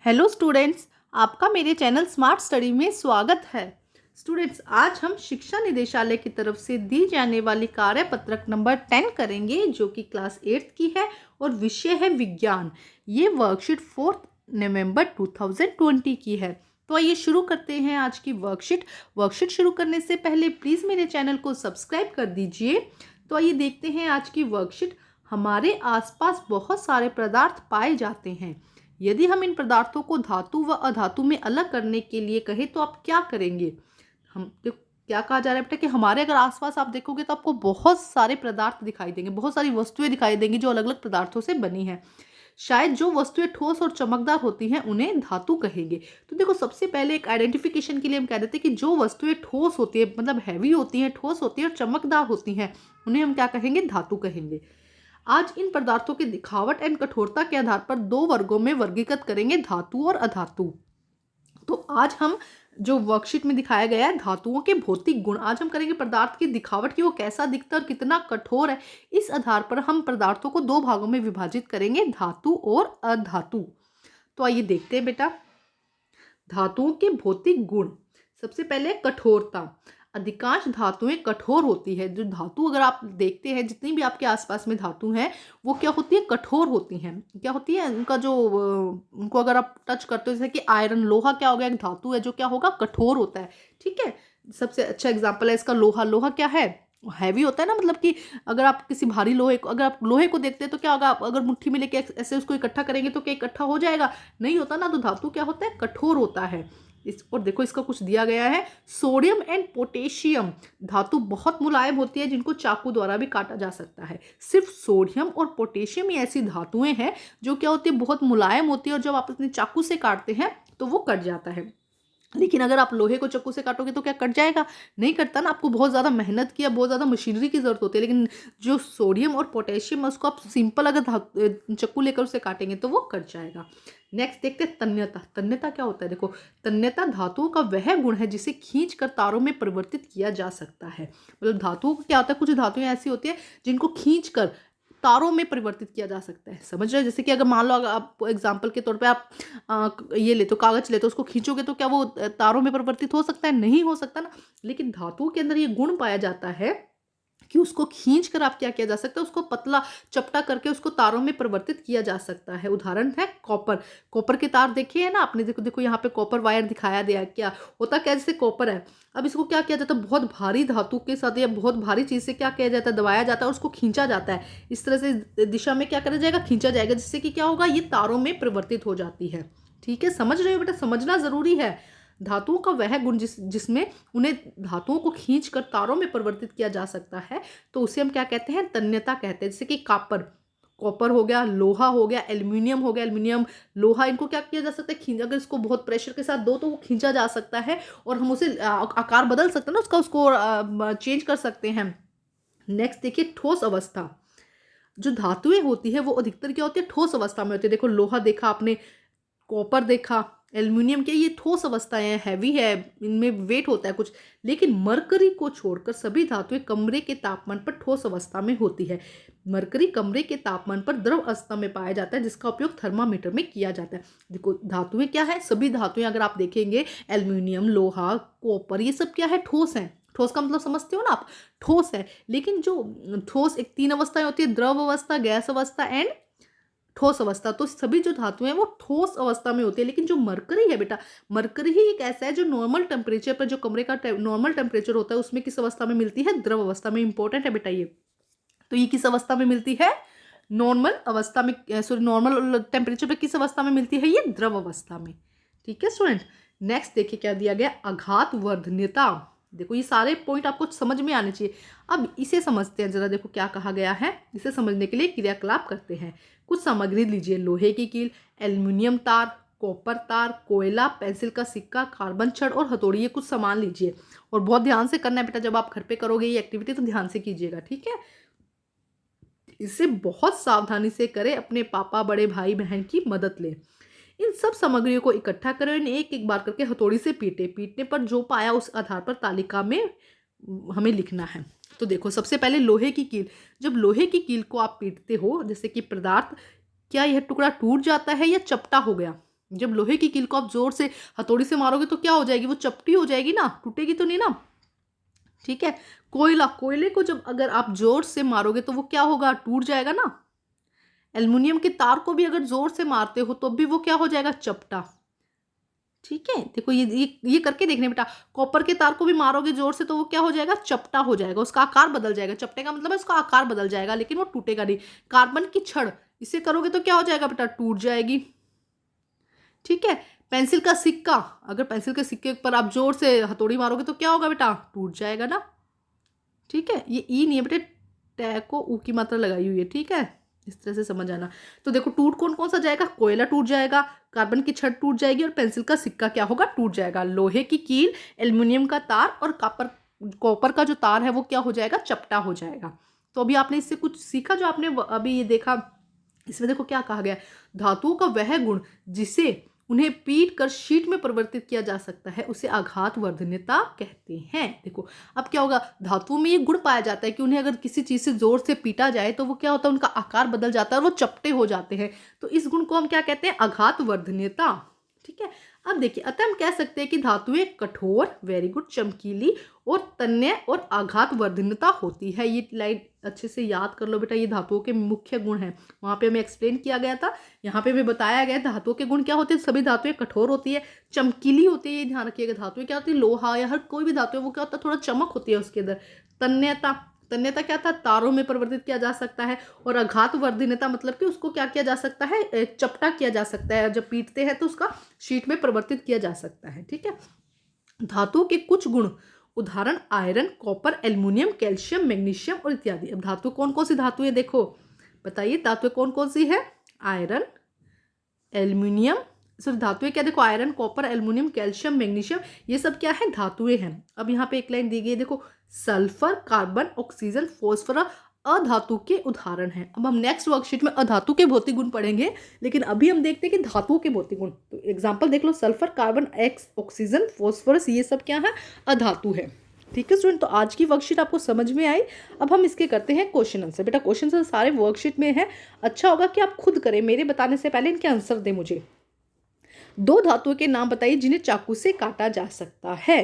Hello students, आपका मेरे channel smart study में स्वागत है। स्टूडेंट्स, आज हम शिक्षा निदेशालय की तरफ से दी जाने वाली कार्यपत्रक नंबर 10 करेंगे, जो कि क्लास 8 की है और विषय है विज्ञान। ये वर्कशीट 4 नवंबर 2020 की है। तो आइए शुरू करते हैं आज की वर्कशीट शुरू करने से पहले प्लीज़ मेरे चैनल को सब्सक्राइब कर दीजिए। तो आइए देखते हैं आज की वर्कशीट। हमारे आसपास बहुत सारे पदार्थ पाए जाते हैं। यदि हम इन पदार्थों को धातु व अधातु में अलग करने के लिए कहें तो आप क्या करेंगे? हम क्या कहा जा रहा है बेटा कि हमारे अगर आसपास आप देखोगे तो आपको बहुत सारे पदार्थ दिखाई देंगे, बहुत सारी वस्तुएं दिखाई देंगी जो अलग अलग पदार्थों से बनी हैं। शायद जो वस्तुएं ठोस और चमकदार होती हैं उन्हें धातु कहेंगे। तो देखो, सबसे पहले एक आइडेंटिफिकेशन के लिए हम कह देते हैं कि जो वस्तुएं ठोस होती है, मतलब हैवी होती हैं, ठोस होती है और चमकदार होती हैं, उन्हें हम क्या कहेंगे? धातु कहेंगे। आज इन पदार्थों की दिखावट एंड कठोरता के आधार पर दो वर्गों में वर्गीकृत करेंगे, धातु और अधातु। तो आज हम जो वर्कशीट में दिखाया गया है धातुओं के भौतिक गुण, आज हम करेंगे पदार्थ की दिखावट की वो कैसा दिखता है और कितना कठोर है। इस आधार पर हम पदार्थों को दो भागों में विभाजित करेंगे, धातु और अधातु। तो आइए देखते हैं बेटा, धातुओं के भौतिक गुण। सबसे पहले कठोरता। अधिकांश धातुएं कठोर होती है। जो धातु अगर आप देखते हैं, जितनी भी आपके आसपास में धातु हैं, वो क्या होती है? कठोर होती हैं। क्या होती है उनका जो उनको अगर आप टच करते हो, जैसे कि आयरन, लोहा क्या हो गया? एक धातु है जो क्या होगा? कठोर होता है। ठीक है, सबसे अच्छा एग्जाम्पल है इसका लोहा। लोहा क्या है? हैवी होता है ना, मतलब कि अगर आप किसी भारी लोहे को, अगर आप लोहे को देखते हैं तो क्या होगा? आप अगर मुट्ठी में लेके ऐसे उसको इकट्ठा करेंगे तो क्या इकट्ठा हो जाएगा? नहीं होता ना। तो धातु क्या होता है? कठोर होता है। इस और देखो, इसका कुछ दिया गया है, सोडियम एंड पोटेशियम। धातु बहुत मुलायम होती है जिनको चाकू द्वारा भी काटा जा सकता है। सिर्फ सोडियम और पोटेशियम ही ऐसी धातुएं हैं जो क्या होती है? बहुत मुलायम होती है और जब आप अपने चाकू से काटते हैं तो वो कट जाता है। लेकिन अगर आप लोहे को चाकू से काटोगे तो क्या कट जाएगा? नहीं कटता ना। आपको बहुत ज़्यादा मेहनत की या बहुत ज़्यादा मशीनरी की ज़रूरत होती है। लेकिन जो सोडियम और पोटेशियम है उसको आप सिंपल अगर चाकू लेकर उसे काटेंगे तो वो कट जाएगा। नेक्स्ट देखते हैं तन्यता। तन्यता क्या होता है? देखो, तन्यता धातुओं का वह गुण है जिसे खींचकर तारों में परिवर्तित किया जा सकता है। मतलब धातुओं का क्या होता है? कुछ धातुएं ऐसी होती है जिनको खींचकर तारों में परिवर्तित किया जा सकता है। समझ रहे हो? जैसे कि अगर मान लो, अगर आप एग्जाम्पल के तौर पे आप ये ले तो कागज ले तो उसको खींचोगे तो क्या वो तारों में परिवर्तित हो सकता है? नहीं हो सकता ना। लेकिन धातुओं के अंदर ये गुण पाया जाता है कि उसको खींच कर आप क्या किया जा सकता है? उसको पतला चपटा करके उसको तारों में परिवर्तित किया जा सकता है। उदाहरण है कॉपर। कॉपर के तार देखे हैं ना आपने? देखो देखो, यहाँ पे कॉपर वायर दिखाया गया है। क्या होता? क्या, जैसे कॉपर है, अब इसको क्या किया जाता है? बहुत भारी धातु के साथ या बहुत भारी चीज से क्या किया जाता है? दबाया जाता है और उसको खींचा जाता है। इस तरह से दिशा में क्या करा जाएगा? खींचा जाएगा, जिससे कि क्या होगा? ये तारों में परिवर्तित हो जाती है। ठीक है, समझ रहे हो बेटा? समझना जरूरी है। धातुओं का वह गुण जिसमें उन्हें धातुओं को खींचकर तारों में परिवर्तित किया जा सकता है, तो उसे हम क्या कहते हैं? तन्यता कहते हैं। जैसे कि कॉपर हो गया, लोहा हो गया, एल्यूमिनियम हो गया। एल्यूमिनियम, लोहा, इनको क्या किया जा सकता है? खींच, अगर इसको बहुत प्रेशर के साथ दो तो वो खींचा जा सकता है और हम उसे आकार बदल सकते हैं ना उसका, उसको चेंज कर सकते हैं। नेक्स्ट देखिए, ठोस अवस्था। जो धातुएं होती है वो अधिकतर क्या होती है? ठोस अवस्था में होती है। देखो, लोहा देखा आपने, कॉपर देखा, एल्युमिनियम के, ये ठोस अवस्थाएं हैं, हैवी है, इनमें वेट होता है कुछ। लेकिन मरकरी को छोड़कर सभी धातुएं कमरे के तापमान पर ठोस अवस्था में होती है। मरकरी कमरे के तापमान पर द्रव अवस्था में पाया जाता है, जिसका उपयोग थर्मामीटर में किया जाता है। देखो, धातुएं क्या है? सभी धातुएं अगर आप देखेंगे, एल्युमिनियम, लोहा, कॉपर, ये सब क्या है? ठोस है। ठोस का मतलब समझते हो ना आप? ठोस है। लेकिन जो ठोस, एक 3 अवस्थाएं होती है, द्रव अवस्था, गैस अवस्था एंड ठोस अवस्था। तो सभी जो धातुएं हैं वो ठोस अवस्था में होती है। लेकिन जो मरकरी है बेटा, मरकरी ही एक ऐसा है जो नॉर्मल टेम्परेचर पर, जो कमरे का नॉर्मल टेम्परेचर होता है, उसमें किस अवस्था में मिलती है? द्रव अवस्था में। इंपॉर्टेंट है बेटा ये। तो ये किस अवस्था में मिलती है? नॉर्मल अवस्था में, सॉरी, नॉर्मल टेम्परेचर पर किस अवस्था में मिलती है? ये द्रव अवस्था में। ठीक है स्टूडेंट। नेक्स्ट देखिए क्या दिया गया, आघात वर्धनीयता। देखो, ये सारे पॉइंट आपको समझ में आने चाहिए। अब इसे समझते हैं जरा। देखो क्या कहा गया है, इसे समझने के लिए क्रियाकलाप करते हैं। कुछ सामग्री लीजिए, लोहे की कील, एल्युमिनियम तार, कॉपर तार, कोयला, पेंसिल का सिक्का, कार्बन छड़ और हथौड़ी। ये कुछ सामान लीजिए और बहुत ध्यान से करना है बेटा। जब आप घर पे करोगे ये एक्टिविटी तो ध्यान से कीजिएगा, ठीक है? इसे बहुत सावधानी से करें, अपने पापा, बड़े भाई बहन की मदद लें। इन सब सामग्रियों को इकट्ठा करें, इन्हें एक एक बार करके हथौड़ी से पीटने पर जो पाया उस आधार पर तालिका में हमें लिखना है। तो देखो, सबसे पहले लोहे की कील। जब लोहे की कील को आप पीटते हो, जैसे कि पदार्थ, क्या यह टुकड़ा टूट जाता है या चपटा हो गया? जब लोहे की कील को आप जोर से हथौड़ी से मारोगे तो क्या हो जाएगी, वो चपटी हो जाएगी ना, टूटेगी तो नहीं ना। ठीक है, कोयले को जब अगर आप जोर से मारोगे तो वो क्या होगा, टूट जाएगा ना। एल्युमिनियम के तार को भी अगर जोर से मारते हो तो भी वो क्या हो जाएगा, चपटा। ठीक है, देखो ये करके देखने बेटा, कॉपर के तार को भी मारोगे जोर से तो वो क्या हो जाएगा, चपटा हो जाएगा, उसका आकार बदल जाएगा। चपटे का मतलब है उसका आकार बदल जाएगा, लेकिन वो टूटेगा नहीं। कार्बन की छड़, इसे करोगे तो क्या हो जाएगा बेटा, टूट जाएगी। ठीक है, पेंसिल का सिक्का, अगर पेंसिल के सिक्के पर आप जोर से हथौड़ी मारोगे तो क्या होगा बेटा, टूट जाएगा ना। ठीक है, ये ई नहीं है बेटे, टै को ऊ की मात्रा लगाई हुई है। ठीक है, इस तरह से समझ आना। तो देखो टूट कौन कौन सा जाएगा, कोयला टूट जाएगा, कार्बन की छड़ टूट जाएगी और पेंसिल का सिक्का क्या होगा, टूट जाएगा। लोहे की कील, एल्युमिनियम का तार और कॉपर का जो तार है वो क्या हो जाएगा, चपटा हो जाएगा। तो अभी आपने इससे कुछ सीखा, जो आपने अभी ये देखा, इसमें देखो क्या कहा गया है, धातुओं का वह गुण जिसे उन्हें पीट कर शीट में परिवर्तित किया जा सकता है उसे आघात वर्धनीयता कहते हैं। देखो अब क्या होगा, धातुओं में ये गुण पाया जाता है कि उन्हें अगर किसी चीज से जोर से पीटा जाए तो वो क्या होता है, उनका आकार बदल जाता है और वो चपटे हो जाते हैं। तो इस गुण को हम क्या कहते हैं, आघात वर्धनीयता। ठीक है, अब देखिए, अतः हम कह सकते हैं कि धातुएं कठोर, वेरी गुड, चमकीली और तन्य और आघात वर्धनीयता होती है। ये लाइन अच्छे से याद कर लो बेटा, ये धातुओं के मुख्य गुण हैं। वहां पे हमें एक्सप्लेन किया गया था, यहाँ पे भी बताया गया धातुओं के गुण क्या होते हैं। सभी धातुएं कठोर होती है, चमकीली होती है, ये ध्यान रखिएगा। धातुएं क्या होती है, लोहा या हर कोई भी धातु है वो क्या होता है, थोड़ा चमक होती है उसके अंदर। तन्यता, तन्यता क्या था, तारों में परिवर्तित किया जा सकता है। और आघात वर्धनीयता मतलब कि उसको क्या किया जा सकता है, चपटा किया जा सकता है। जब पीटते हैं तो उसका शीट में परिवर्तित किया जा सकता है। ठीक है, धातुओं के कुछ गुण, उदाहरण iron, copper, aluminium, calcium, magnesium और इत्यादि। अब धातु कौन कौन सी धातु है, देखो बताइए, धातुएं कौन कौन सी है, आयरन, एल्युमिनियम, सॉरी धातुएं क्या, देखो iron, copper, aluminium, calcium, magnesium, ये सब क्या है, धातुएं हैं। अब यहाँ पे एक लाइन दी गई है, देखो सल्फर, कार्बन, ऑक्सीजन, फॉस्फोरस अधातु के उदाहरण हैं। अब हम नेक्स्ट वर्कशीट में अधातु के भौतिक गुण पढ़ेंगे, लेकिन अभी हम देखते हैं कि धातुओं के भौतिक गुण। तो एग्जाम्पल देख लो, सल्फर, कार्बन, ऑक्सीजन, फॉस्फोरस, ये सब क्या है, अधातु है। ठीक है स्टूडेंट, तो आज की वर्कशीट आपको समझ में आई। अब हम इसके करते हैं क्वेश्चन आंसर। बेटा क्वेश्चन आंसर सारे वर्कशीट में है, अच्छा होगा कि आप खुद करें, मेरे बताने से पहले इनके आंसर दें मुझे। दो धातुओं के नाम बताइए जिन्हें चाकू से काटा जा सकता है।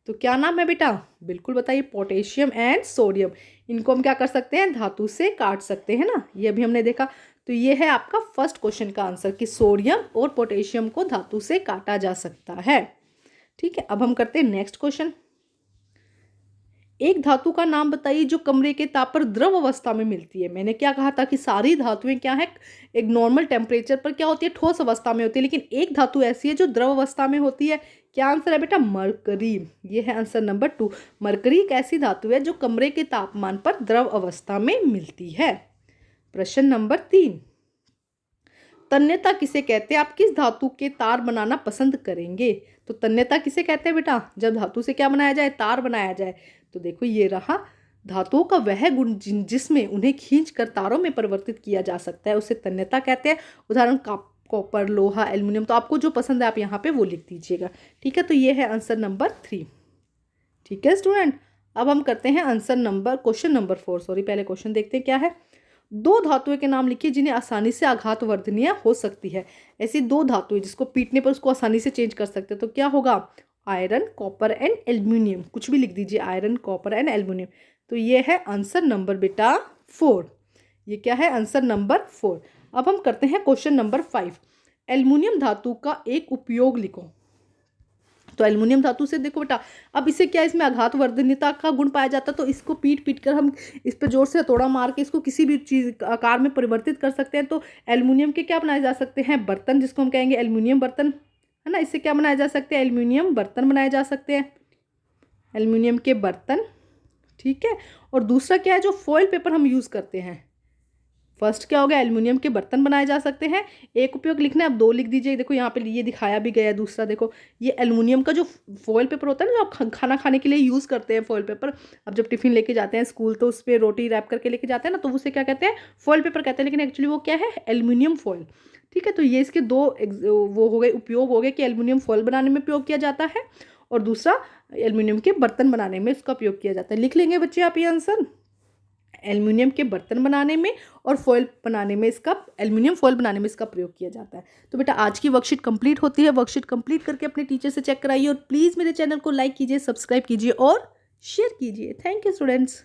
तो क्या नाम है बेटा, बिल्कुल बताइए, पोटेशियम एंड सोडियम। इनको हम क्या कर सकते हैं, धातु से काट सकते हैं ना, ये भी हमने देखा। तो ये है आपका फर्स्ट क्वेश्चन का आंसर कि सोडियम और पोटेशियम को धातु से काटा जा सकता है। ठीक है, अब हम करते हैं नेक्स्ट क्वेश्चन। एक धातु का नाम बताइए जो कमरे के ताप पर द्रव अवस्था में मिलती है। मैंने क्या कहा था कि सारी धातुएं क्या है, एक नॉर्मल टेम्परेचर पर क्या होती है, ठोस अवस्था में होती है, लेकिन एक धातु ऐसी है जो द्रव अवस्था में होती है। क्या आंसर है बेटा, मरकरी। ये है आंसर नंबर 2। मरकरी एक ऐसी धातु है जो कमरे के तापमान पर द्रव अवस्था में मिलती है। प्रश्न नंबर 3, तन्यता किसे कहते हैं, आप किस धातु के तार बनाना पसंद करेंगे। तो तन्यता किसे कहते हैं बेटा, जब धातु से क्या बनाया जाए, तार बनाया जाए। तो देखो ये रहा, धातुओं का वह गुण जिसमें उन्हें खींचकर तारों में परिवर्तित किया जा सकता है उसे तन्यता कहते हैं। उदाहरण कॉपर, लोहा, एल्युमिनियम। तो आपको जो पसंद है आप यहाँ पे वो लिख दीजिएगा। ठीक है, तो ये है आंसर नंबर 3। ठीक है स्टूडेंट, अब हम करते हैं क्वेश्चन नंबर 4। सॉरी, पहले क्वेश्चन देखते हैं क्या है। दो धातुएं के नाम लिखिए जिन्हें आसानी से आघात वर्धनीय हो सकती है। ऐसी दो धातुएं जिसको पीटने पर उसको आसानी से चेंज कर सकते हैं। तो क्या होगा, आयरन, कॉपर एंड एल्युमिनियम। कुछ भी लिख दीजिए, आयरन, कॉपर एंड एल्युमिनियम। तो ये है आंसर नंबर बेटा 4। ये क्या है, आंसर नंबर 4। अब हम करते हैं क्वेश्चन नंबर 5। एल्युमिनियम धातु का एक उपयोग लिखो। तो एल्युमिनियम धातु से देखो बेटा, अब इसे क्या, इसमें आघात वर्धनीयता का गुण पाया जाता है। तो इसको पीट पीट कर हम इस पर जोर से हथौड़ा मार के इसको किसी भी चीज आकार में परिवर्तित कर सकते हैं। तो एल्युमिनियम के क्या बनाए जा सकते हैं, बर्तन, जिसको हम कहेंगे एल्युमिनियम बर्तन, है ना। इससे क्या बनाए जा सकते हैं, एल्युमिनियम बर्तन बनाए जा सकते हैं, एल्युमिनियम के बर्तन। ठीक है, और दूसरा क्या है, जो फॉइल पेपर हम यूज करते हैं। फर्स्ट क्या हो गया, एल्युमिनियम के बर्तन बनाए जा सकते हैं, एक उपयोग लिखना है, अब 2 लिख दीजिए। देखो यहाँ पे ये दिखाया भी गया है। दूसरा देखो, ये एल्युमिनियम का जो फॉइल पेपर होता है ना, जो आप खाना खाने के लिए यूज़ करते हैं फॉइल पेपर। अब जब टिफिन लेके जाते हैं स्कूल तो उस पर रोटी रैप करके लेके जाते हैं ना, तो उसे क्या कहते हैं, फॉइल पेपर कहते हैं, लेकिन एक्चुअली वो क्या है, एल्युमिनियम फॉइल। ठीक है, तो ये इसके 2 वो हो गए, उपयोग हो गए कि एल्युमिनियम फॉइल बनाने में उपयोग किया जाता है, और दूसरा एल्युमिनियम के बर्तन बनाने में इसका उपयोग किया जाता है। लिख लेंगे बच्चे आप ये आंसर। एल्युमिनियम के बर्तन बनाने में और फॉयल बनाने में इसका एल्युमिनियम फॉयल बनाने में इसका प्रयोग किया जाता है। तो बेटा आज की वर्कशीट कंप्लीट होती है। वर्कशीट कंप्लीट करके अपने टीचर से चेक कराइए और प्लीज़ मेरे चैनल को लाइक कीजिए, सब्सक्राइब कीजिए और शेयर कीजिए। Thank you students.